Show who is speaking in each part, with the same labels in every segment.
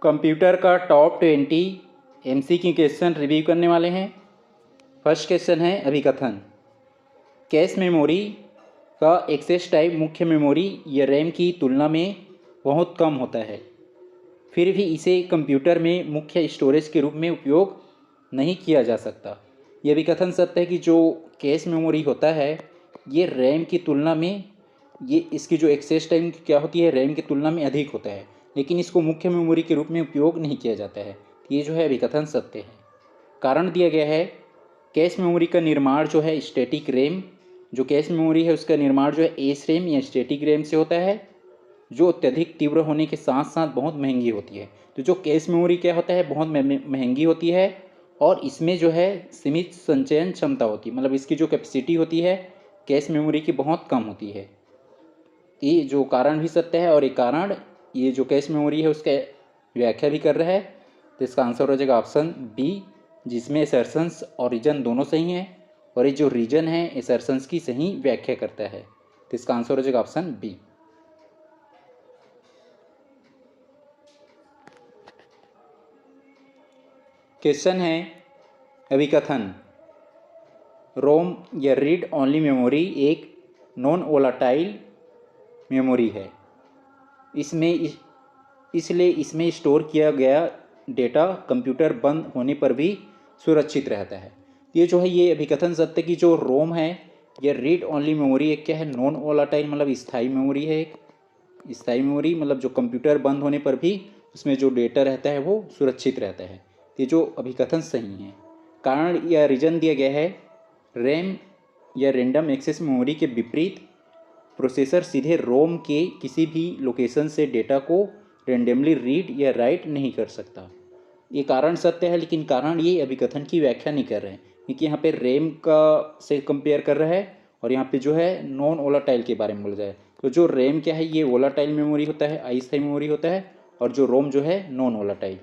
Speaker 1: Computer का top 20 MCQ question review करने वाले हैं। फर्स्ट क्वेश्चन है अभिकथन। कैश मेमोरी का एक्सेस टाइम मुख्य मेमोरी या रैम की तुलना में बहुत कम होता है, फिर भी इसे कंप्यूटर में मुख्य स्टोरेज के रूप में उपयोग नहीं किया जा सकता। यह अभिकथन सत्य है कि जो कैश मेमोरी होता है ये रैम की तुलना में इसकी जो एक्सेस टाइम क्या होती है रैम की तुलना में अधिक होता है, लेकिन इसको मुख्य मेमोरी के रूप में उपयोग नहीं किया जाता है। ये जो है अभिकथन सत्य है। कारण दिया गया है, कैश मेमोरी का निर्माण जो है स्टैटिक रैम, जो कैश मेमोरी है उसका निर्माण जो है एस रैम या स्टैटिक रैम से होता है, जो अत्यधिक तीव्र होने के साथ साथ बहुत महंगी होती है। तो जो कैश मेमोरी क्या होता है बहुत महंगी होती है और इसमें जो है सीमित संचयन क्षमता होती है, मतलब इसकी जो कैपेसिटी होती है कैश मेमोरी की बहुत कम होती है। ये जो कारण भी सत्य है और एक कारण ये जो कैश मेमोरी है उसका व्याख्या भी कर रहा है। तो इसका आंसर हो जाएगा ऑप्शन बी, जिसमें असर्शंस और रीजन दोनों सही हैं और ये जो रीजन है असर्शंस की सही व्याख्या करता है। तो इसका आंसर हो जाएगा ऑप्शन बी। क्वेश्चन है अभिकथन। रोम या रीड ओनली मेमोरी एक नॉन वोलाटाइल मेमोरी है, इसलिए इसमें स्टोर किया गया डेटा कंप्यूटर बंद होने पर भी सुरक्षित रहता है। ये जो है ये अभिकथन सत्य की जो रोम है ये रीड ओनली मेमोरी एक क्या है नॉन वोलाटाइल मतलब स्थायी मेमोरी है। एक स्थायी मेमोरी मतलब जो कंप्यूटर बंद होने पर भी उसमें जो डेटा रहता है वो सुरक्षित रहता है। ये जो अभिकथन सही है। कारण या रीजन दिया गया है, रैम या रैंडम एक्सेस मेमोरी के विपरीत प्रोसेसर सीधे रोम के किसी भी लोकेशन से डेटा को रेंडमली रीड या राइट नहीं कर सकता। ये कारण सत्य है, लेकिन कारण ये अभिकथन की व्याख्या नहीं कर रहे हैं, क्योंकि यहाँ पे रैम का से कंपेयर कर रहा है और यहाँ पे जो है नॉन वोलाटाइल के बारे में बोल जाए। तो जो रैम क्या है ये वोलाटाइल मेमोरी होता है, अस्थायी मेमोरी होता है, और जो रोम जो है नॉन वोलाटाइल।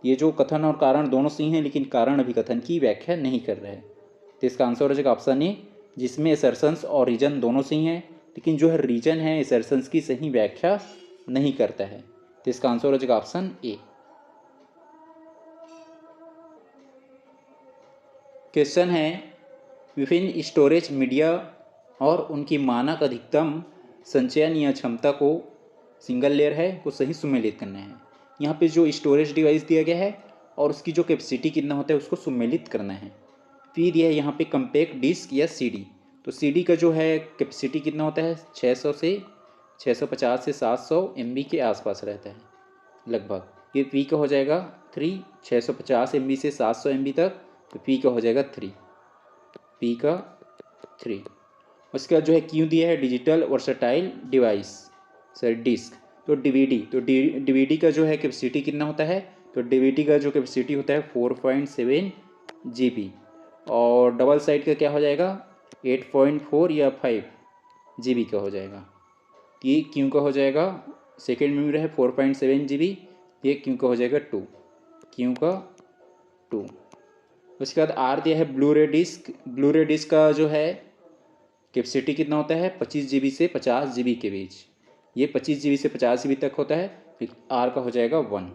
Speaker 1: ये जो कथन और कारण दोनों सही हैं, लेकिन कारण अभिकथन की व्याख्या नहीं कर रहे हैं। तो इसका आंसर हो जाएगा ऑप्शन ए, जिसमें असर्शंस और रीजन दोनों सही हैं, लेकिन जो है रीजन है असर्शंस की सही व्याख्या नहीं करता है। तो इसका आंसर हो जाएगा ऑप्शन ए। क्वेश्चन है विभिन्न स्टोरेज मीडिया और उनकी मानक अधिकतम संचयन या क्षमता को सिंगल लेयर है को सही सुमेलित करना है। यहाँ पे जो स्टोरेज डिवाइस दिया गया है और उसकी जो कैपेसिटी कितना होता है उसको सुमेलित करना है। फिर यह यहाँ पे कम्पैक्ट डिस्क या सीडी, तो सीडी का जो है कैपेसिटी कितना होता है 600 से 650 से 700 MB के आसपास रहता है लगभग। ये पी का हो जाएगा 3, 650 MB से 700 MB तक, तो पी का हो जाएगा 3, पी का 3। उसके बाद जो है क्यू दिया है digital versatile device sorry disc, तो डीवीडी, तो डीवीडी का जो है कैपेसिटी कितना होता है, तो डीवीडी का जो कैपेसिटी होता है 4.7 GB और डबल साइड का क्या हो जाएगा 8.4 या 5 GB का हो जाएगा। ये क्यू का हो जाएगा सेकेंड मेमोरी है 4.7 GB, ये क्यू का हो जाएगा 2, क्यू का 2। उसके बाद आर दिया है ब्लू रे डिस्क का जो है कैपेसिटी कितना होता है 25 GB से 50 GB के बीच, ये 25 GB से 50 GB तक होता है। फिर आर का हो जाएगा 1,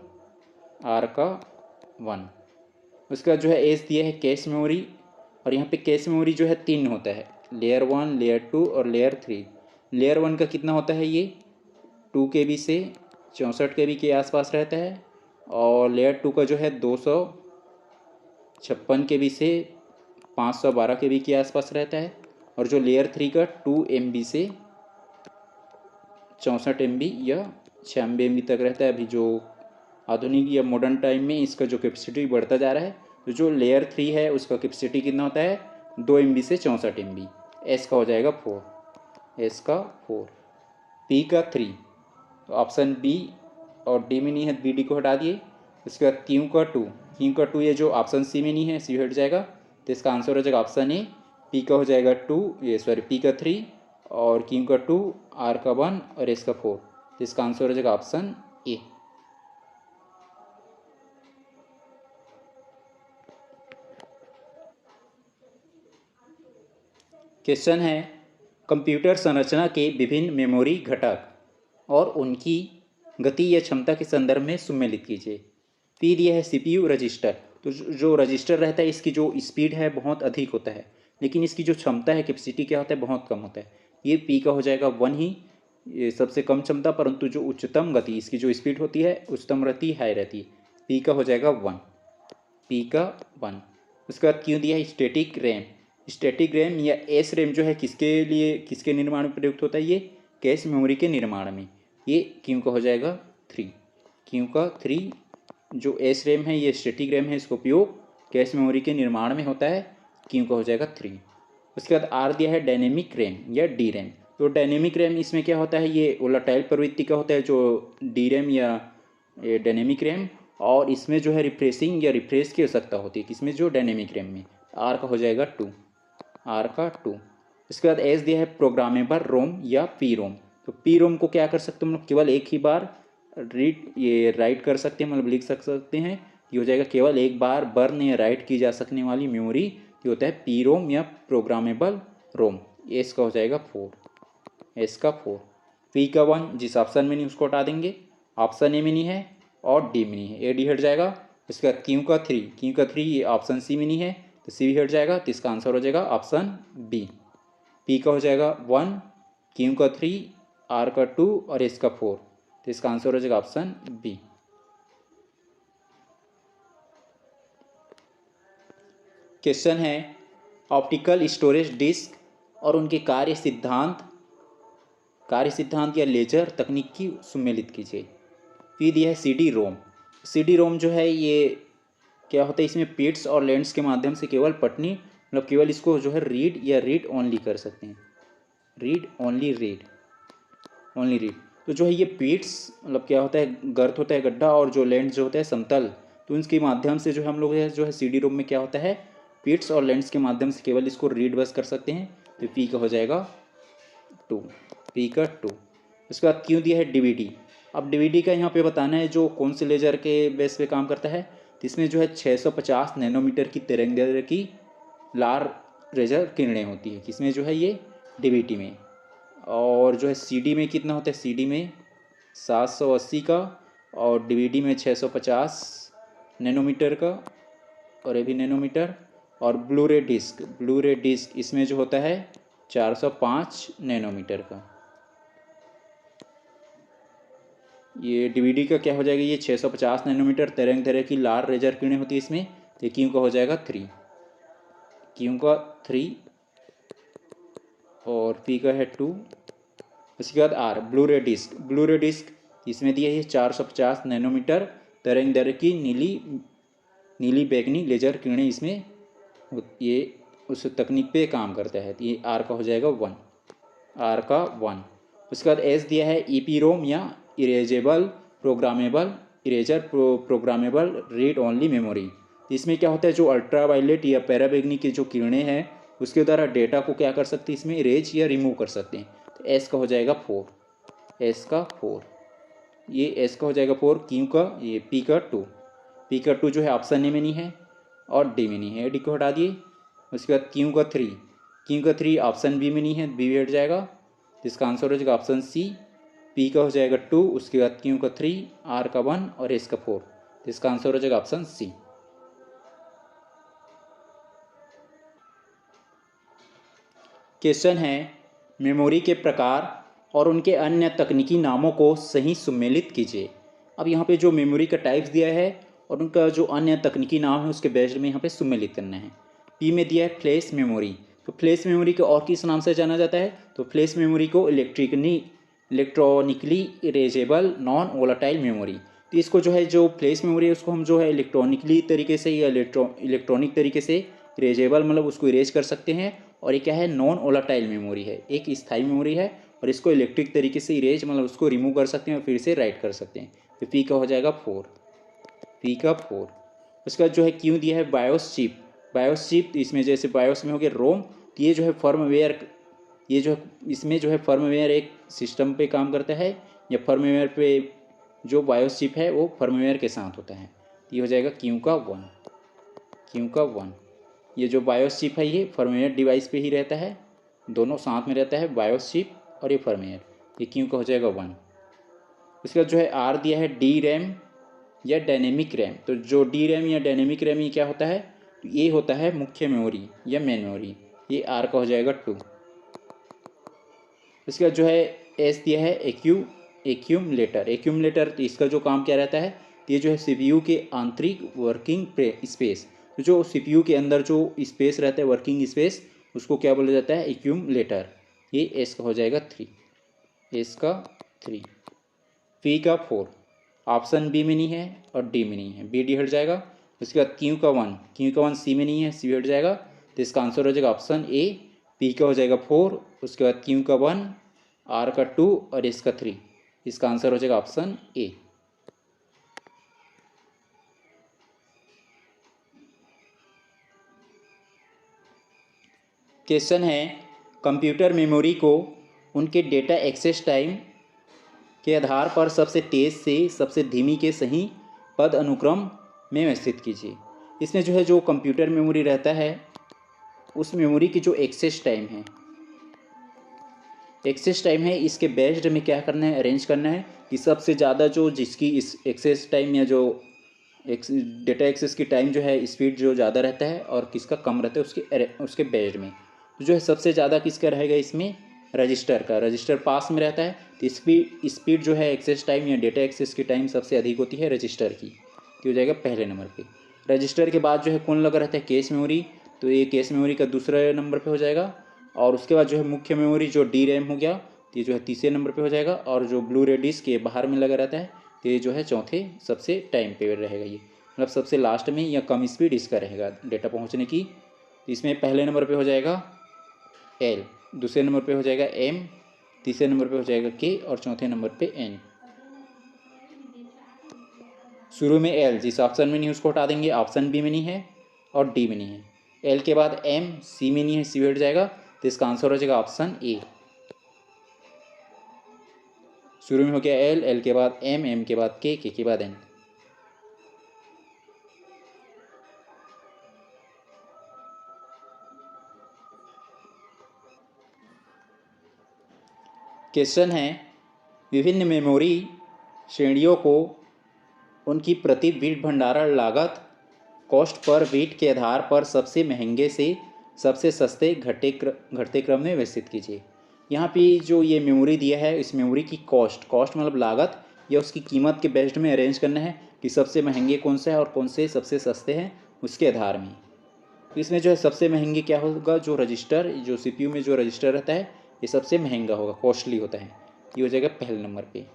Speaker 1: आर का 1। उसके बाद जो है एस दिया है कैश मेमोरी, और यहाँ पे कैश मेमोरी जो है 3 होता है, लेयर 1, लेयर 2 और लेयर 3। लेयर 1 का कितना होता है ये 2 KB से 64 KB के आसपास रहता है, और लेयर 2 का जो है 256 KB से 512 KB के आसपास रहता है, और जो लेयर 3 का 2 MB से 64 MB या 96 MB तक रहता है। अभी जो आधुनिक या मॉडर्न टाइम में इसका जो कैपेसिटी बढ़ता जा रहा है, तो जो लेयर 3 है उसका कैपेसिटी कितना होता है 2 MB से 64 MB। एस का हो जाएगा 4, एस का 4, पी का 3, तो ऑप्शन बी और डी में नहीं है, बी डी को हटा दिए। उसके बाद क्यू का 2, क्यू का 2 ये जो ऑप्शन सी में नहीं है सी हट जाएगा, तो इसका आंसर हो जाएगा ऑप्शन ए, पी का हो जाएगा 2 ये सॉरी पी का 3 और क्यू का 2, आर का 1 और एस का 4, तो इसका आंसर हो जाएगा ऑप्शन ए। क्वेश्चन है कंप्यूटर संरचना के विभिन्न मेमोरी घटक और उनकी गति या क्षमता के संदर्भ में सुमेलित कीजिए। पी दिया है CPU रजिस्टर, तो जो रजिस्टर रहता है इसकी जो स्पीड है बहुत अधिक होता है, लेकिन इसकी जो क्षमता है कैपेसिटी क्या होता है बहुत कम होता है। ये पी का हो जाएगा 1 ही, ये सबसे कम क्षमता, परंतु जो उच्चतम गति इसकी जो स्पीड होती है उच्चतम रहती हाई रहती है। पी का हो जाएगा 1, पी का 1। उसके बाद क्यों दिया है स्टैटिक रैम। स्टैटिक रैम या एस रैम जो है किसके लिए, किसके निर्माण में प्रयुक्त होता है, ये कैश मेमोरी के निर्माण में। ये क्यों का हो जाएगा 3, क्यों का 3। जो एस रैम है ये स्टैटिक रैम है, इसका उपयोग कैश मेमोरी के निर्माण में होता है, क्यों का हो जाएगा 3। उसके बाद आर दिया है डायनेमिक रैम या डी रैम। तो डायनेमिक रैम इसमें क्या होता है, ये वोलाटाइल प्रवृत्ति का होता है जो डी रैम या डायनेमिक रैम, और इसमें जो है रिफ्रेशिंग या रिफ्रेश की आवश्यकता होती है, किसमें, जो डायनेमिक रैम में। आर का हो जाएगा 2, आर का 2। इसके बाद एस दिया है प्रोग्रामेबल रोम या पी रोम। तो पी रोम को क्या कर सकते हैं हम लोग, केवल एक ही बार राइट कर सकते हैं, मतलब लिख सकते हैं। ये हो जाएगा केवल एक बार बर्न या राइट की जा सकने वाली मेमोरी, ये होता है पी रोम या प्रोग्रामेबल रोम। एस का हो जाएगा 4, एस का 4। पी का 1 जिस ऑप्शन में नहीं उसको हटा देंगे, ऑप्शन ए में नहीं है और डी में नहीं है, ए डी हट जाएगा। इसके बाद क्यू का 3, क्यू का 3 ये ऑप्शन सी में नहीं है तो सी भी हट जाएगा, तो इसका आंसर हो जाएगा ऑप्शन बी। पी का हो जाएगा 1, क्यू का 3, आर का 2 और एस का 4, तो इसका आंसर हो जाएगा ऑप्शन बी। क्वेश्चन है ऑप्टिकल स्टोरेज डिस्क और उनके कार्य सिद्धांत या लेजर तकनीक की सुमेलित कीजिए। पी दिया है CD रोम। CD रोम जो है ये क्या होता है, इसमें पिट्स और लेंस के माध्यम से केवल पटनी, मतलब केवल इसको जो है रीड या रीड ओनली कर सकते हैं, read only, read only read. तो जो है ये पिट्स मतलब क्या होता है, गर्त होता है गड्ढा, और जो लेंस जो होता है समतल, तो इसके माध्यम से जो हम लोग जो है CD रोम में क्या होता है, पिट्स और लेंस के माध्यम से केवल इसको रीड बस कर सकते हैं। तो पी का हो जाएगा 2, पी का 2। उसके बाद क्यों दिया है DVD। अब DVD का यहाँ पे बताना है जो कौन से लेजर के बेस पे काम करता है, तो इसमें जो है 650 नैनोमीटर की तरंगदैर्घ्य की लार लेजर किरणें होती है, किसमें जो है ये DVD में। और जो है CD में कितना होता है, CD में 780 का, और DVD में 650 नैनोमीटर का, और ये भी नैनोमीटर। और ब्लू रे डिस्क इसमें जो होता है 405 नैनोमीटर का। ये DVD का क्या हो जाएगा, ये 650 नैनोमीटर तरंगदैर्घ्य की लार लेजर किरणें होती है इसमें, तो क्यों का हो जाएगा 3, क्यों का 3 और पी का है 2। उसके बाद आर ब्लू रे डिस्क इसमें दिया है 450 नैनोमीटर तरंगदैर्घ्य की नीली बैगनी लेजर किरणें इसमें ये उस तकनीक पे काम करता है, तो ये आर का हो जाएगा 1, आर का 1। उसके बाद एस दिया है EPROM या erasable programmable read only memory. इसमें क्या होता है, जो अल्ट्रावायलेट या पैराबैगनी की जो किरणें हैं उसके द्वारा डेटा को क्या कर सकते हैं, इसमें इरेज या रिमूव कर सकते हैं। तो एस का हो जाएगा 4, एस का 4। ये एस का हो जाएगा 4, क्यू का ये पी का 2, पी का 2 जो है ऑप्शन ए में नहीं है और डी में नहीं है, डी को हटा दिए। उसके बाद क्यू का 3, क्यू का 3 ऑप्शन बी में नहीं है, बी भी हट जाएगा, जिसका आंसर हो जाएगा ऑप्शन सी। पी का हो जाएगा 2, उसके बाद क्यू का 3, आर का 1 और एस का 4, जिसका आंसर हो जाएगा ऑप्शन सी। क्वेश्चन है मेमोरी के प्रकार और उनके अन्य तकनीकी नामों को सही सुमेलित कीजिए। अब यहाँ पे जो मेमोरी का टाइप्स दिया है और उनका जो अन्य तकनीकी नाम है उसके बेस्ड में यहाँ पे सुमेलित करना है। पी में दिया है फ्लैश मेमोरी। तो फ्लैश मेमोरी को और किस नाम से जाना जाता है, तो फ्लैश मेमोरी को electronically erasable non volatile memory. तो इसको जो है जो फ्लैश मेमोरी है उसको हम जो है इलेक्ट्रॉनिकली तरीके से या इलेक्ट्रॉनिक तरीके से इरेजेबल मतलब उसको इरेज कर सकते हैं। और ये क्या है, नॉन वोलाटाइल मेमोरी है, एक स्थायी मेमोरी है, और इसको इलेक्ट्रिक तरीके से इरेज मतलब उसको रिमूव कर सकते हैं और फिर से राइट कर सकते हैं। तो पी का हो जाएगा 4, पी का 4। उसके बाद जो है क्यों दिया है बायोस चिप, तो इसमें जैसे बायोस में हो गया रोम, तो ये जो है फर्मवेयर, ये जो इसमें जो है फर्मवेयर एक सिस्टम पे काम करता है, या फर्मवेयर पे जो बायोस चिप है वो फर्मवेयर के साथ होता है। तो ये हो जाएगा क्यू का 1, क्यू का 1। ये जो बायोस चिप है ये फर्मवेयर डिवाइस पे ही रहता है, दोनों साथ में रहता है, बायोस चिप और ये फर्मवेयर। ये क्यू का हो जाएगा 1। उसके बाद जो है आर दिया है डी रैम या डायनेमिक रैम। तो जो डी रैम या डायनेमिक रैम ये क्या होता है, तो ये होता है मुख्य मेमोरी या मेन मेमोरी, ये आर का हो जाएगा 2। इसके बाद जो है एस दिया है एक्यूमलेटर। तो इसका जो काम क्या रहता है, तो ये जो है सीपीयू के आंतरिक वर्किंग स्पेस, तो जो सीपीयू के अंदर जो स्पेस रहता है वर्किंग स्पेस, उसको क्या बोला जाता है, एक्यूमलेटर। ये एस का हो जाएगा 3, एस का 3। पी का 4, ऑप्शन बी में नहीं है और डी में नहीं है, बी डी हट जाएगा। उसके बाद क्यू का 1 सी में नहीं है, सी हट जाएगा। तो इसका आंसर हो जाएगा ऑप्शन ए, पी का हो जाएगा 4, उसके बाद क्यू का 1, आर का 2 और एस का 3। इसका आंसर हो जाएगा ऑप्शन ए। क्वेश्चन है कंप्यूटर मेमोरी को उनके डेटा एक्सेस टाइम के आधार पर सबसे तेज़ से सबसे धीमी के सही पद अनुक्रम में व्यवस्थित कीजिए। इसमें जो है जो कंप्यूटर मेमोरी रहता है उस मेमोरी की जो एक्सेस टाइम है इसके बेस्ड में क्या करना है, अरेंज करना है कि सबसे ज़्यादा जो जिसकी इस एक्सेस टाइम या जो डेटा एक्सेस की टाइम जो है स्पीड जो ज़्यादा रहता है और किसका कम रहता है उसके बेस्ड में। तो जो है सबसे ज़्यादा किसका रहेगा इसमें, रजिस्टर का। रजिस्टर पास में रहता है तो स्पीड जो है एक्सेस टाइम या डेटा एक्सेस की टाइम सबसे अधिक होती है रजिस्टर की, तो हो जाएगा पहले नंबर पे। रजिस्टर के बाद जो है कौन लगा रहता है, कैश मेमोरी, तो ये कैश मेमोरी का दूसरे नंबर पे हो जाएगा। और उसके बाद जो है मुख्य मेमोरी जो डी रैम हो गया, तो ये जो है तीसरे नंबर पे हो जाएगा। और जो ब्लू रे डिस्क के बाहर में लगा रहता है, तो ये जो है चौथे सबसे टाइम पे रहेगा, ये मतलब सबसे लास्ट में या कम स्पीड इसका रहेगा डेटा पहुँचने की। इसमें पहले नंबर पर हो जाएगा एल, दूसरे नंबर पे हो जाएगा एम, तीसरे नंबर पे हो जाएगा के और चौथे नंबर पे एन। शुरू में एल जिस ऑप्शन में नहीं उसको हटा देंगे, ऑप्शन बी में नहीं है और डी में नहीं है। एल के बाद एम, सी में नहीं है, सी हट जाएगा। तो इसका आंसर हो जाएगा ऑप्शन ए। शुरू में हो गया एल, एल के बाद एम, एम के बाद के बाद एन। क्वेश्चन है विभिन्न मेमोरी श्रेणियों को उनकी प्रति बिट भंडारण लागत कॉस्ट पर बिट के आधार पर सबसे महंगे से सबसे सस्ते घटते क्रम में व्यवस्थित कीजिए। यहाँ पे जो ये मेमोरी दिया है इस मेमोरी की कॉस्ट मतलब लागत या उसकी कीमत के बेस्ड में अरेंज करना है कि सबसे महंगे कौन से हैं और कौन से सबसे सस्ते हैं उसके आधार में। तो इसमें जो है सबसे महंगे क्या होगा, जो रजिस्टर, जो सीपीयू में जो रजिस्टर रहता है ये सबसे महंगा होगा, कॉस्टली होता है, ये हो जाएगा पहले नंबर पे।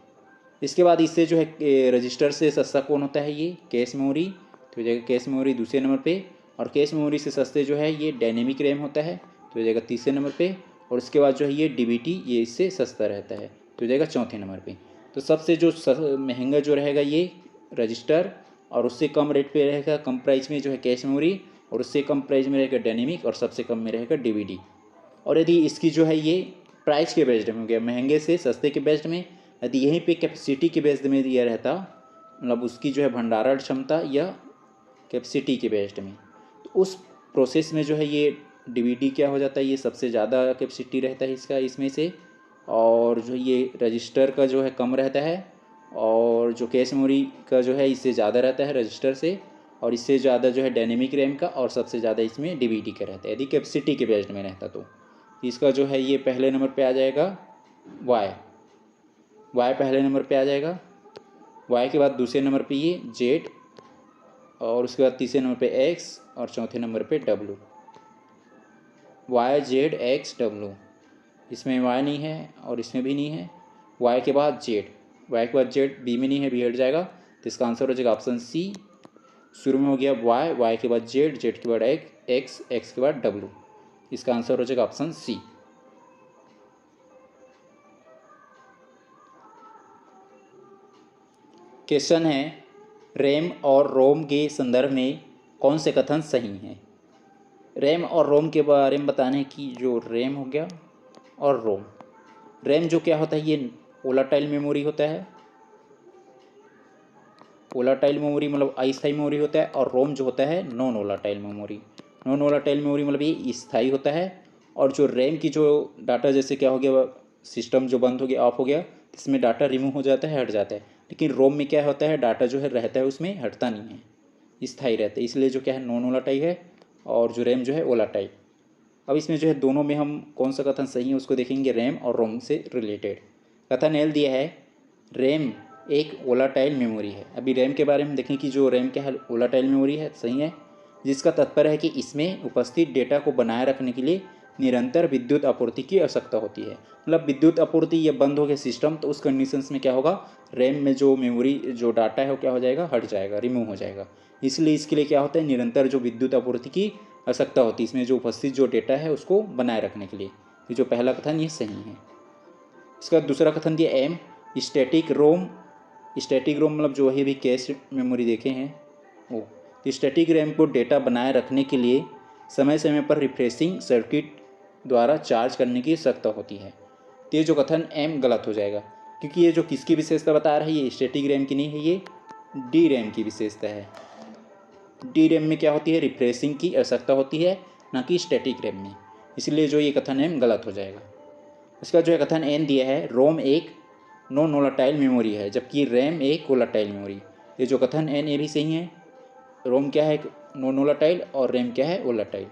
Speaker 1: इसके बाद इससे जो है रजिस्टर से सस्ता कौन होता है, ये कैश मेमोरी, तो हो जाएगा कैश मेमोरी दूसरे नंबर पे। और कैश मेमोरी से सस्ते जो है ये डायनेमिक रैम होता है, तो हो जाएगा तीसरे नंबर पे। और उसके बाद जो है ये डीबीटी, ये इससे सस्ता रहता है, तो हो जाएगा चौथे नंबर पे। तो सबसे जो महंगा जो रहेगा ये रजिस्टर, और उससे कम रेट पे रहेगा कम प्राइस में जो है कैश मेमोरी, और उससे कम प्राइस में रहेगा डायनेमिक, और सबसे कम में रहेगा डीवीडी। और यदि इसकी जो है ये प्राइस के बेस्ड में हो गया, महंगे से सस्ते के बेस्ड में, यदि यहीं पे कैपेसिटी के बेस्ड में दिया रहता, मतलब उसकी जो है भंडारण क्षमता या कैपेसिटी के बेस्ड में, तो उस प्रोसेस में जो है ये डीवीडी क्या हो जाता है, ये सबसे ज़्यादा कैपेसिटी रहता है इसका इसमें से। और जो ये रजिस्टर का जो है कम रहता है, और जो कैश मेमोरी का जो है इससे ज़्यादा रहता है रजिस्टर से, और इससे ज़्यादा जो है डायनेमिक रैम का, और सबसे ज़्यादा इसमें डीवीडी का रहता है यदि कैपेसिटी के बेस्ड में रहता। तो इसका जो है ये पहले नंबर पे आ जाएगा वाई पहले नंबर पे आ जाएगा। वाई के बाद दूसरे नंबर पे ये जेड, और उसके बाद तीसरे नंबर पे एक्स, और चौथे नंबर पे W. Y Z X W, इसमें वाई नहीं है और इसमें भी नहीं है। वाई के बाद जेड, वाई के बाद जेड, बी में नहीं है, बी हट जाएगा। तो इसका आंसर हो जाएगा ऑप्शन सी। शुरू में हो गया वाई, वाई के बाद जेड, जेड के बाद एक्स, एक्स के बाद डब्लू। इसका आंसर हो जाएगा ऑप्शन सी। क्वेश्चन है रैम और रोम के संदर्भ में कौन से कथन सही हैं। रैम और रोम के बारे में बताने की, जो रैम हो गया और रोम। रैम जो क्या होता है, ये वोलाटाइल मेमोरी होता है, वोलाटाइल मेमोरी मतलब अस्थायी मेमोरी होता है। और रोम जो होता है non volatile memory. Non volatile memory मतलब ये स्थायी होता है। और जो रैम की जो डाटा, जैसे क्या हो गया, सिस्टम जो बंद हो गया, ऑफ हो गया, इसमें डाटा रिमूव हो जाता है, हट जाता है। लेकिन रोम में क्या होता है, डाटा जो है रहता है उसमें, हटता नहीं है, स्थायी रहता है। इसलिए जो क्या है नॉन वोलाटाइल है, और जो रैम जो है वोलाटाइल। अब इसमें जो है दोनों में हम कौन सा कथन सही है उसको देखेंगे, रैम और रोम से रिलेटेड। कथन एल दिया है रैम एक वोलाटाइल मेमोरी है। अभी रैम के बारे में देखें कि जो रैम क्या है वोलाटाइल मेमोरी है, सही है, जिसका तात्पर्य है कि इसमें उपस्थित डेटा को बनाए रखने के लिए निरंतर विद्युत आपूर्ति की आवश्यकता होती है। मतलब विद्युत आपूर्ति या बंद हो गया सिस्टम, तो उस कंडीशंस में क्या होगा, रैम में जो मेमोरी जो डाटा है वो क्या हो जाएगा, हट जाएगा, रिमूव हो जाएगा। इसलिए इसके लिए क्या होता है, निरंतर जो विद्युत आपूर्ति की आवश्यकता होती है, इसमें जो उपस्थित जो डेटा है उसको बनाए रखने के लिए। ये जो पहला कथन ये सही है। इसका दूसरा कथन दिया एम स्टैटिक रोम। स्टैटिक रोम मतलब जो वही भी कैश मेमोरी देखे हैं वो। तो स्टैटिक रैम को डेटा बनाए रखने के लिए समय समय पर रिफ्रेशिंग सर्किट द्वारा चार्ज करने की आवश्यकता होती है। तो ये जो कथन एम गलत हो जाएगा, क्योंकि ये जो किसकी विशेषता बता रहा है, ये स्टैटिक रैम की नहीं है, ये डी रैम की विशेषता है। डी रैम में क्या होती है, रिफ्रेशिंग की आवश्यकता होती है, ना कि स्टैटिक रैम में। इसलिए जो ये कथन एम गलत हो जाएगा। इसका जो है कथन एन दिया है रोम एक नॉन वोलाटाइल मेमोरी है, जबकि रैम एक वोलाटाइल मेमोरी। ये जो कथन एन ए भी सही है। रोम क्या है नॉन वोलाटाइल और रैम क्या है वोलाटाइल।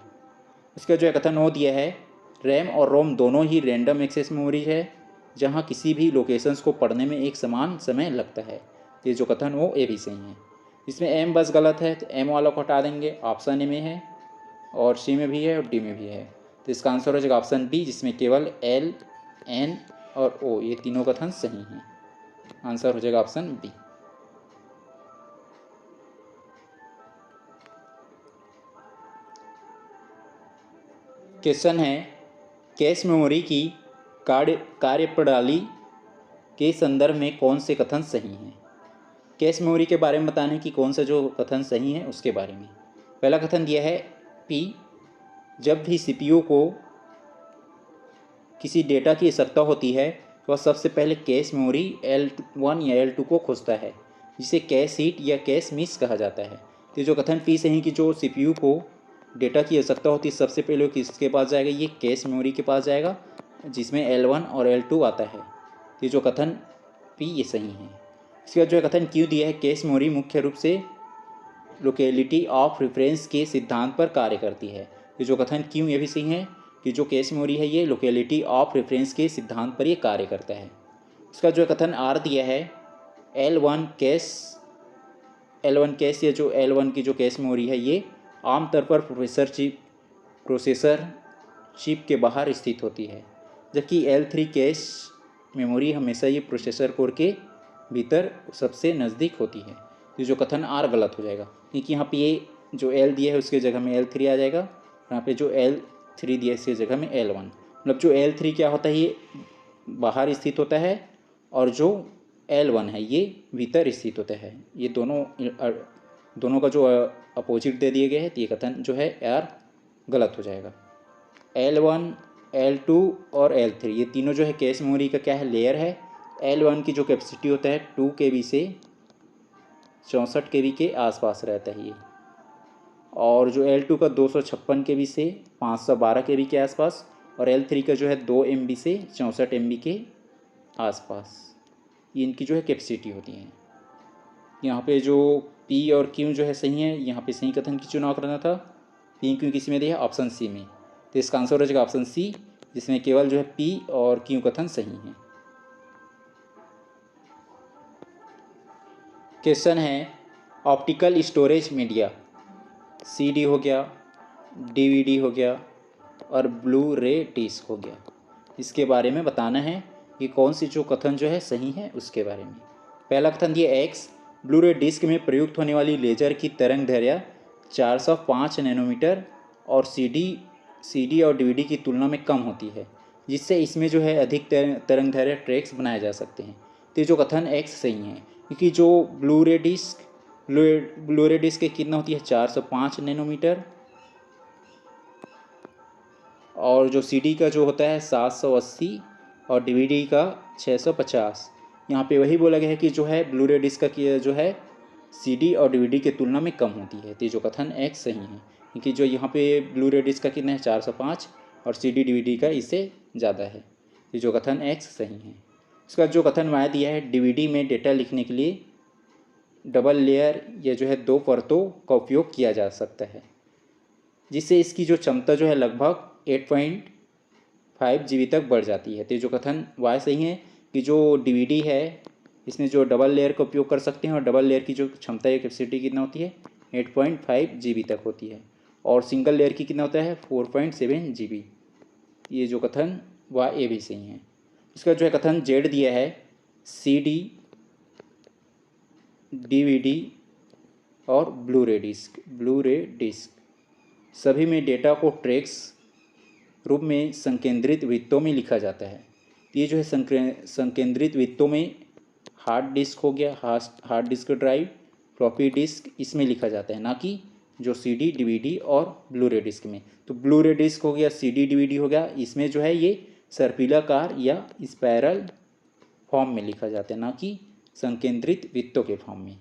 Speaker 1: इसका जो है कथन ओ दिया है रैम और रोम दोनों ही रैंडम एक्सेस मेमोरी है, जहां किसी भी लोकेशंस को पढ़ने में एक समान समय लगता है। ये जो कथन ओ ए भी सही है। इसमें एम बस गलत है, तो एम वाला को हटा देंगे। ऑप्शन ए में है और सी में भी है और डी में भी है, तो इसका आंसर हो जाएगा ऑप्शन बी, जिसमें केवल एल, एन और ओ ये तीनों कथन सही हैं। आंसर हो जाएगा ऑप्शन बी। क्वेश्चन है कैश मेमोरी की कार्यप्रणाली के संदर्भ में कौन से कथन सही हैं। कैश मेमोरी के बारे में बताने की कौन सा जो कथन सही है उसके बारे में। पहला कथन दिया है पी, जब भी सीपीयू को किसी डेटा की आवश्यकता होती है तो वह सबसे पहले कैश मेमोरी L1 या L2 को खोजता है, जिसे कैश हिट या कैश मिस कहा जाता है। तो जो कथन पी सही कि जो सीपीयू को डेटा की आवश्यकता होती है सबसे पहले किसके पास जाएगा, ये कैश मेमोरी के पास जाएगा, जिसमें L1 और L2 आता है। तो जो कथन पी ये सही है। इसका जो कथन क्यों दिया है, कैश मेमोरी मुख्य रूप से लोकेलिटी ऑफ रेफरेंस के सिद्धांत पर कार्य करती है। ये जो कथन क्यों ये भी सही है कि जो कैश मेमोरी है ये लोकेलिटी ऑफ रेफरेंस के सिद्धांत पर ये कार्य करता है। इसका जो कथन आर दिया है L1 कैश या जो L1 की जो कैश मेमोरी है ये आमतौर पर प्रोसेसर चिप के बाहर स्थित होती है, जबकि L3 कैश मेमोरी हमेशा ये प्रोसेसर कोर के भीतर सबसे नज़दीक होती है। तो जो कथन आर गलत हो जाएगा, क्योंकि यहाँ पे ये जो L दिया है उसके जगह में L3 आ जाएगा, यहाँ पे जो L3 दिया है इसकी जगह में L1। मतलब जो L3 क्या होता है ये बाहर स्थित होता है, और जो L1 है ये भीतर स्थित होता है। ये दोनों का जो अपोजिट दे दिए गए हैं, तो ये कथन जो है आर गलत हो जाएगा। L1, L2 और L3 ये तीनों जो है कैश मेमोरी का क्या है, लेयर है। L1 की जो कैपेसिटी होता है 2 KB से 64 KB के आसपास रहता है ये, और जो L2 का 256 KB से 512 KB के आसपास, और L3 का जो है 2 MB से 64 MB के आसपास, ये इनकी जो है कैपेसिटी होती है। यहाँ पे जो P और Q जो है सही है, यहाँ पे सही कथन की चुनाव करना था। P Q किसी में दिया, ऑप्शन सी में, तो इसका आंसर हो जाएगा ऑप्शन सी, जिसमें केवल जो है P और Q कथन सही हैं। क्वेश्चन है ऑप्टिकल स्टोरेज मीडिया, CD हो गया, DVD हो गया और ब्लू रे डिस्क हो गया, इसके बारे में बताना है कि कौन सी जो कथन जो है सही है उसके बारे में। पहला कथन दिया एक्स, ब्लू रे डिस्क में प्रयुक्त होने वाली लेजर की तरंग दैर्घ्य 405 नैनोमीटर और CD और DVD की तुलना में कम होती है, जिससे इसमें जो है अधिक तरंग दैर्घ्य ट्रैक्स बनाए जा सकते हैं। तो ये जो कथन एक्स सही है, क्योंकि जो ब्लू रे डिस्क की कितना होती है 405 नैनोमीटर, और जो CD का जो होता है 780 और DVD का 650। यहाँ पे वही बोला गया है कि जो है ब्लू रे डिस्क का जो है CD और DVD के तुलना में कम होती है। तो जो कथन एक्स सही है, क्योंकि जो यहाँ पे ब्लू रे डिस्क का कितना है 405 और CD DVD का इससे ज़्यादा है। तो जो कथन एक्स सही है। इसका जो कथन वहाँ दिया है, डीवीडी में डेटा लिखने के लिए डबल लेयर या जो है 2 परतों का उपयोग किया जा सकता है, जिससे इसकी जो क्षमता जो है लगभग 8.5 GB तक बढ़ जाती है। तो जो कथन वह सही है कि जो डीवीडी है इसमें जो डबल लेयर का उपयोग कर सकते हैं, और डबल लेयर की जो क्षमता या कैपेसिटी कितना होती है 8.5 GB तक होती है, और सिंगल लेयर की कितना होता है 4.7 GB। ये जो कथन वह ए भी सही है। इसका जो है कथन जेड दिया है, CD, DVD और ब्लू रे डिस्क सभी में डेटा को ट्रैक्स रूप में संकेंद्रित वृत्तों में लिखा जाता है। ये जो है संकेंद्रित वृत्तों में हार्ड डिस्क हो गया, hard disk drive, floppy disk, इसमें लिखा जाता है, ना कि जो CD, DVD और ब्लू रे डिस्क में। तो ब्लू रे डिस्क हो गया, CD, DVD हो गया, इसमें जो है ये सर्पिलाकार या स्पायरल फॉर्म में लिखा जाता है, ना कि संकेंद्रित वृत्तों के फॉर्म में।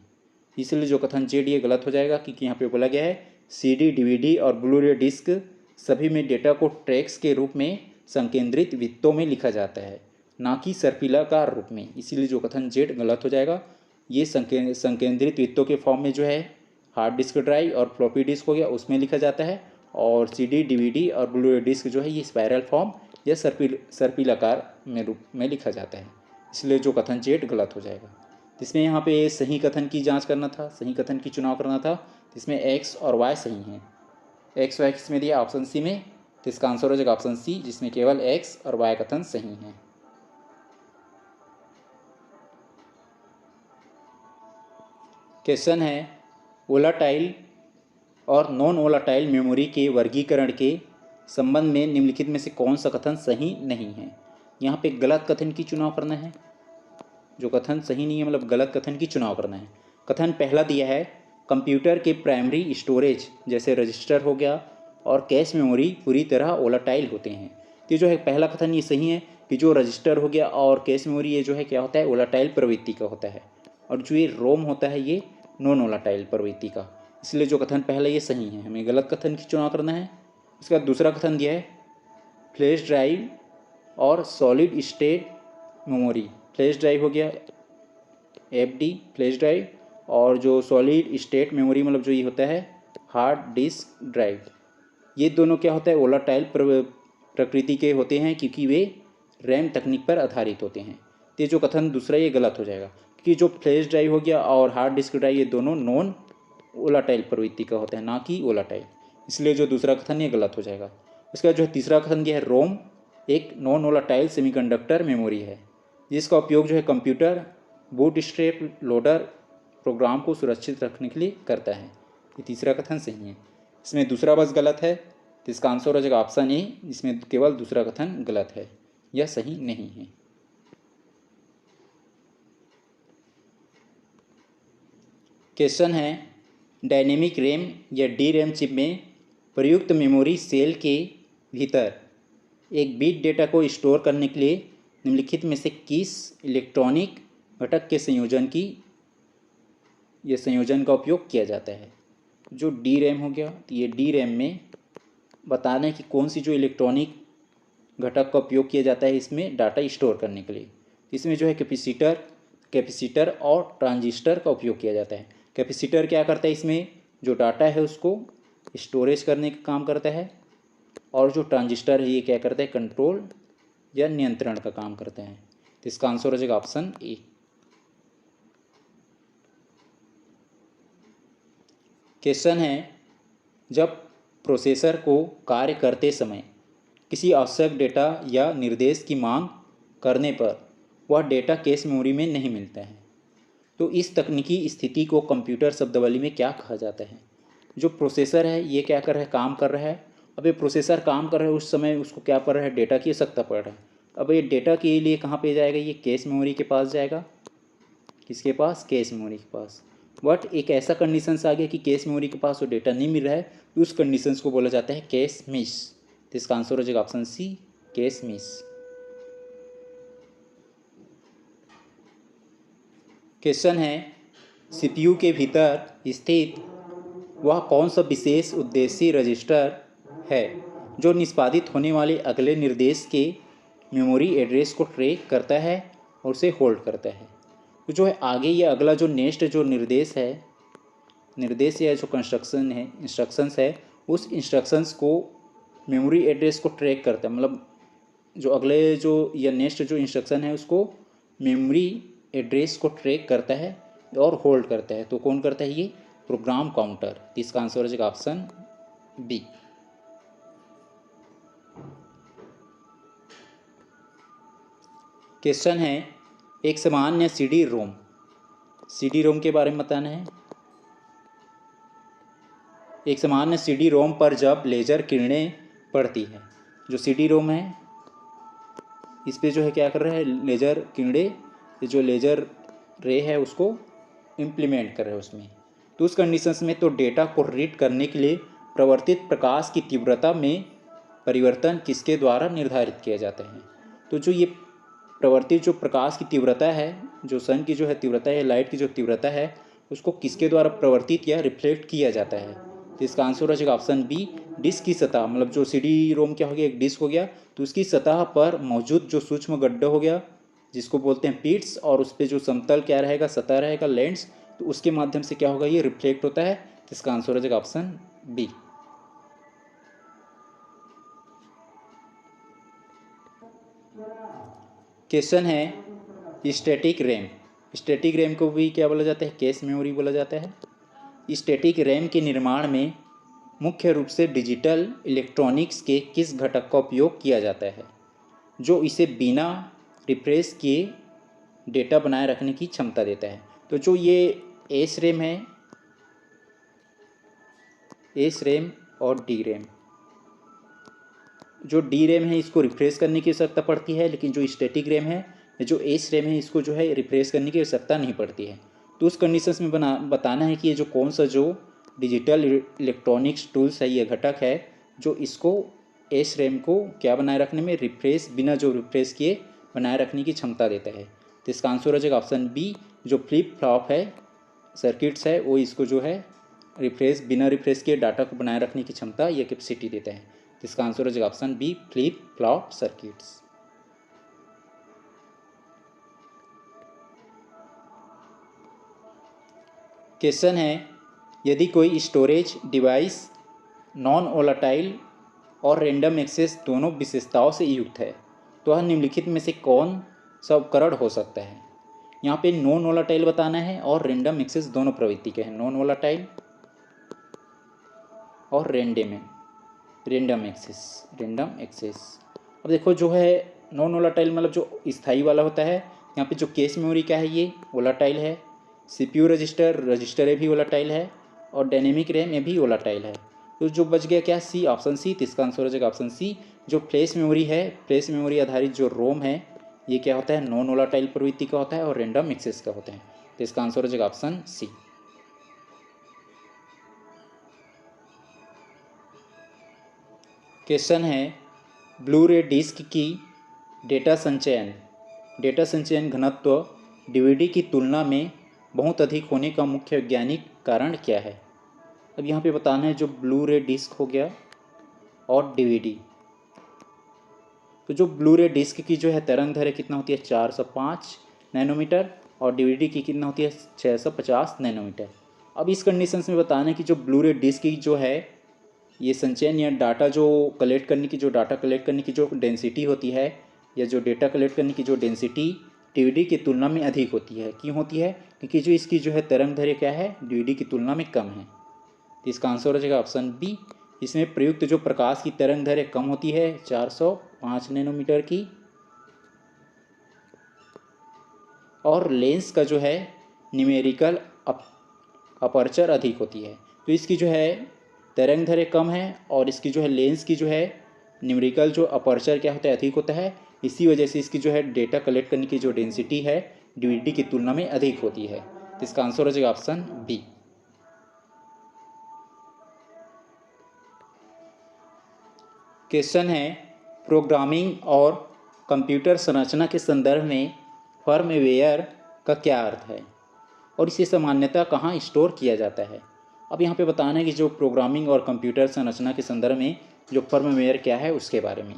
Speaker 1: इसलिए जो कथन जेड ये गलत हो जाएगा, क्योंकि यहाँ पे बोला गया है CD, DVD और ब्लू रे डिस्क सभी में डेटा को ट्रैक्स के रूप में संकेंद्रित वृत्तों में लिखा जाता है, ना कि सर्पिलाकार रूप में। इसीलिए जो कथन जेड गलत हो जाएगा। ये संकेंद्रित वृत्तों के फॉर्म में जो है हार्ड डिस्क ड्राइव और फ्लॉपी डिस्क हो गया उसमें लिखा जाता है, और CD, DVD और ब्लू रे डिस्क जो है ये स्पायरल फॉर्म या सर्पिलाकार में रूप में लिखा जाता है। इसलिए जो कथन जेड गलत हो जाएगा। इसमें यहाँ पे सही कथन की जांच करना था, सही कथन की चुनाव करना था। इसमें एक्स और वाई सही हैं। एक्स वाई किसमें दिया, ऑप्शन सी में, तो इसका आंसर हो जाएगा ऑप्शन सी, जिसमें केवल एक्स और वाई कथन सही हैं। क्वेश्चन है, वोलाटाइल और नॉन वोलाटाइल मेमोरी के वर्गीकरण के संबंध में निम्नलिखित में से कौन सा कथन सही नहीं है। यहाँ पे गलत कथन की चुनाव करना है। जो कथन सही नहीं है मतलब गलत कथन की चुनाव करना है। कथन पहला दिया है, कंप्यूटर के प्राइमरी स्टोरेज जैसे रजिस्टर हो गया और कैश मेमोरी पूरी तरह वोलाटाइल होते हैं। तो जो है पहला कथन ये सही है कि जो रजिस्टर हो गया और कैश मेमोरी ये जो है क्या होता है, वोलाटाइल प्रवृत्ति का होता है, और जो ये रोम होता है ये नॉन वोलाटाइल प्रवृत्ति का। इसलिए जो कथन पहला ये सही है, हमें गलत कथन की चुनाव करना है। इसका दूसरा कथन दिया है, फ्लैश ड्राइव और solid state memory, flash drive हो गया FD फ्लैश ड्राइव, और जो सॉलिड स्टेट मेमोरी मतलब जो ये होता है हार्ड डिस्क ड्राइव, ये दोनों क्या होता है वोलाटाइल प्रकृति के होते हैं, क्योंकि वे रैम तकनीक पर आधारित होते हैं। तो जो कथन दूसरा ये गलत हो जाएगा, क्योंकि जो फ्लैश ड्राइव हो गया और हार्ड डिस्क ड्राइव ये दोनों नॉन वोलाटाइल प्रवृत्ति का होता है, ना कि वोलाटाइल। इसलिए जो दूसरा कथन ये गलत हो जाएगा। इसका जो है तीसरा कथन दिया है, रोम एक नॉन वोलाटाइल सेमीकंडक्टर मेमोरी है, जिसका उपयोग जो है कंप्यूटर बूटस्ट्रैप लोडर प्रोग्राम को सुरक्षित रखने के लिए करता है। ये तीसरा कथन सही है। इसमें दूसरा बस गलत है, तो इसका आंसर हो जाएगा ऑप्शन ए, इसमें केवल दूसरा कथन गलत है, यह सही नहीं है। क्वेश्चन है, डायनेमिक रैम या DRAM चिप में प्रयुक्त मेमोरी सेल के भीतर एक बिट डेटा को स्टोर करने के लिए निम्नलिखित में से किस इलेक्ट्रॉनिक घटक के संयोजन का उपयोग किया जाता है। जो DRAM हो गया, तो ये DRAM में बताना है कि कौन सी जो इलेक्ट्रॉनिक घटक का उपयोग किया जाता है इसमें डाटा स्टोर करने के लिए। इसमें जो है कैपेसिटर और ट्रांजिस्टर का उपयोग किया जाता है। कैपेसिटर क्या करता है, इसमें जो डाटा है उसको स्टोरेज करने का काम करता है, और जो ट्रांजिस्टर है ये क्या करता है, कंट्रोल या नियंत्रण का काम करता है। तो इसका आंसर हो जाएगा ऑप्शन ए। क्वेश्चन है, जब प्रोसेसर को कार्य करते समय किसी आवश्यक डेटा या निर्देश की मांग करने पर वह डेटा कैश मेमोरी में नहीं मिलता है, तो इस तकनीकी स्थिति को कंप्यूटर शब्दावली में क्या कहा जाता है। जो प्रोसेसर है ये क्या कर रहा है, काम कर रहा है। अब ये प्रोसेसर काम कर रहा है, उस समय उसको क्या पड़ रहा है, डेटा की आवश्यकता पड़ रहा है। अब ये डेटा के लिए कहाँ पे जाएगा, ये कैश मेमोरी के पास जाएगा। किसके पास, कैश मेमोरी के पास। बट एक ऐसा कंडीशंस आ गया कि कैश मेमोरी के पास वो डेटा नहीं मिल रहा है, तो उस कंडीशंस को बोला जाता है कैश मिस। तो इसका आंसर हो जाएगा option C, cache miss. Question है, CPU के भीतर स्थित वह कौन सा विशेष उद्देश्य रजिस्टर है जो निष्पादित होने वाले अगले निर्देश के मेमोरी एड्रेस को ट्रैक करता है और उसे होल्ड करता है। तो जो है आगे ये अगला जो नेक्स्ट जो निर्देश या जो कंस्ट्रक्शन है, इंस्ट्रक्शंस है, उस इंस्ट्रक्शंस को मेमोरी एड्रेस को ट्रैक करता है। मतलब जो अगले जो या नेक्स्ट जो इंस्ट्रक्शन है उसको मेमोरी एड्रेस को ट्रैक करता है और होल्ड करता है। तो कौन करता है? ये प्रोग्राम काउंटर। इसका आंसर हो जाएगा ऑप्शन बी। क्वेश्चन है, एक सामान्य सीडी रोम के बारे में बताना है। एक सामान्य सीडी रोम पर जब लेज़र किरणें पड़ती है, जो सीडी रोम है इस पे जो है क्या कर रहा है? लेज़र किरणें, जो लेज़र रे है उसको इम्प्लीमेंट कर रहे हैं उसमें। तो उस कंडीशंस में तो डेटा को रीड करने के लिए प्रवर्तित प्रकाश की तीव्रता में परिवर्तन किसके द्वारा निर्धारित किया जाता है? तो जो ये प्रवर्तित जो प्रकाश की तीव्रता है, जो सन की जो है तीव्रता है, लाइट की जो तीव्रता है, उसको किसके द्वारा प्रवर्तित या रिफ्लेक्ट किया जाता है? तो इसका आंसर हो जाएगा ऑप्शन बी, डिस्क की सतह। मतलब जो सीडी रोम क्या हो गया? एक डिस्क हो गया। तो उसकी सतह पर मौजूद जो सूक्ष्म गड्ढा हो गया जिसको बोलते हैं पिट्स, और उस पर जो समतल क्या रहेगा? सतह रहेगा, लेंस। तो उसके माध्यम से क्या होगा? ये रिफ्लेक्ट होता है। तो इसका आंसर हो जाएगा ऑप्शन बी। क्वेश्चन है, स्टैटिक रैम को भी क्या बोला जाता है? कैश मेमोरी बोला जाता है। स्टैटिक रैम के निर्माण में मुख्य रूप से डिजिटल इलेक्ट्रॉनिक्स के किस घटक का उपयोग किया जाता है जो इसे बिना रिफ्रेश किए डेटा बनाए रखने की क्षमता देता है? तो जो ये एस रैम है, एस रैम और डी रैम, जो डी रैम है इसको रिफ्रेश करने की आवश्यकता पड़ती है, लेकिन जो स्टैटिक रैम है, जो एस रैम है, इसको जो है रिफ्रेश करने की आवश्यकता नहीं पड़ती है। तो उस कंडीशंस में बताना है कि ये जो कौन सा जो डिजिटल इलेक्ट्रॉनिक्स टूल्स है, ये घटक है जो इसको एस रैम को क्या बनाए रखने में बिना जो रिफ्रेश किए बनाए रखने की क्षमता देता है। तो इसका आंसर हो जाएगा ऑप्शन बी, जो फ्लिप फ्लॉप है सर्किट्स है, वो इसको जो है बिना रिफ्रेश किए डाटा को बनाए रखने की क्षमता या कैपेसिटी देता है। तो इसका आंसर हो जाएगा option B, flip flop circuits. Question है, यदि कोई स्टोरेज डिवाइस नॉन वोलेटाइल और रैंडम एक्सेस दोनों विशेषताओं से युक्त है तो वह निम्नलिखित में से कौन सा उपकरण हो सकता है? यहाँ पे नॉन वोलेटाइल बताना है और रैंडम एक्सेस दोनों प्रवृत्ति के हैं, नॉन वोलेटाइल और रैंडम एक्सेस। अब देखो जो है नॉन वोलेटाइल मतलब जो स्थाई वाला होता है, यहाँ पे जो कैश मेमोरी क्या है? ये वोलेटाइल है। सीपीयू रजिस्टर ये भी वोलेटाइल है, और डायनेमिक रैम ये भी वोलेटाइल है। तो जो बच गया क्या? सी, ऑप्शन सी। तो इसका आंसर हो जाएगा ऑप्शन सी, जो फ्लैश मेमोरी है, फ्लैश मेमोरी आधारित जो रोम है, ये क्या होता है? नॉन वोलेटाइल प्रवृत्ति का होता है और रैंडम एक्सेस का होता है। तो इसका आंसर हो जाएगा ऑप्शन सी। क्वेश्चन है, ब्लू रे डिस्क की डेटा संचयन घनत्व डीवीडी की तुलना में बहुत अधिक होने का मुख्य वैज्ञानिक कारण क्या है? अब यहाँ पे बताना है जो ब्लू रे डिस्क हो गया और डीवीडी। तो जो ब्लू रे डिस्क की जो है तरंग दैर्घ्य कितना होती है? 405 नैनोमीटर, और डीवीडी की कितना होती है? 650 नैनोमीटर। अब इस कंडीशंस में बताना है कि जो ब्लू रे डिस्क की जो है ये संचयन या डाटा कलेक्ट करने की जो डेंसिटी होती है, या जो डेटा कलेक्ट करने की जो डेंसिटी डीवीडी की तुलना में अधिक होती है। क्यों होती है? क्योंकि जो इसकी जो है तरंग दैर्घ्य क्या है? डीवीडी की तुलना में कम है। तो इसका आंसर हो जाएगा ऑप्शन बी। इसमें प्रयुक्त जो प्रकाश की तरंग दैर्घ्य कम होती है 405 नैनोमीटर की, और लेंस का जो है न्यूमेरिकल अपर्चर अधिक होती है। तो इसकी जो है तरंग दैर्घ्य कम है, और इसकी जो है लेंस की जो है न्यूमेरिकल जो अपर्चर क्या होता है? अधिक होता है। इसी वजह से इसकी जो है डेटा कलेक्ट करने की जो डेंसिटी है डीवीडी की तुलना में अधिक होती है। तो इसका आंसर हो जाएगा ऑप्शन बी। क्वेश्चन है, प्रोग्रामिंग और कंप्यूटर संरचना के संदर्भ में फर्मवेयर का क्या अर्थ है और इसे सामान्यतः कहाँ स्टोर किया जाता है? अब यहाँ पे बताना है कि जो प्रोग्रामिंग और कंप्यूटर संरचना के संदर्भ में जो फर्मवेयर क्या है उसके बारे में।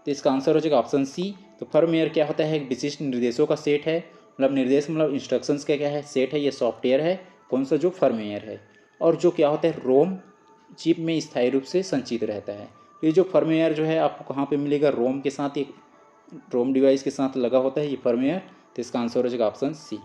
Speaker 1: तो इसका आंसर हो जाएगा ऑप्शन सी। तो फर्मवेयर क्या होता है, एक विशिष्ट निर्देशों का सेट है, मतलब निर्देश मतलब इंस्ट्रक्शंस का क्या है, सेट है, ये सॉफ्टवेयर है कौन सा, जो फर्मवेयर है। और जो क्या होता है, रोम चिप में स्थायी रूप से संचित रहता है। तो ये जो फर्मवेयर जो है आपको कहाँ पे मिलेगा, रोम के साथ, एक रोम डिवाइस के साथ लगा होता है ये फर्मवेयर। तो इसका आंसर हो जाएगा ऑप्शन सी।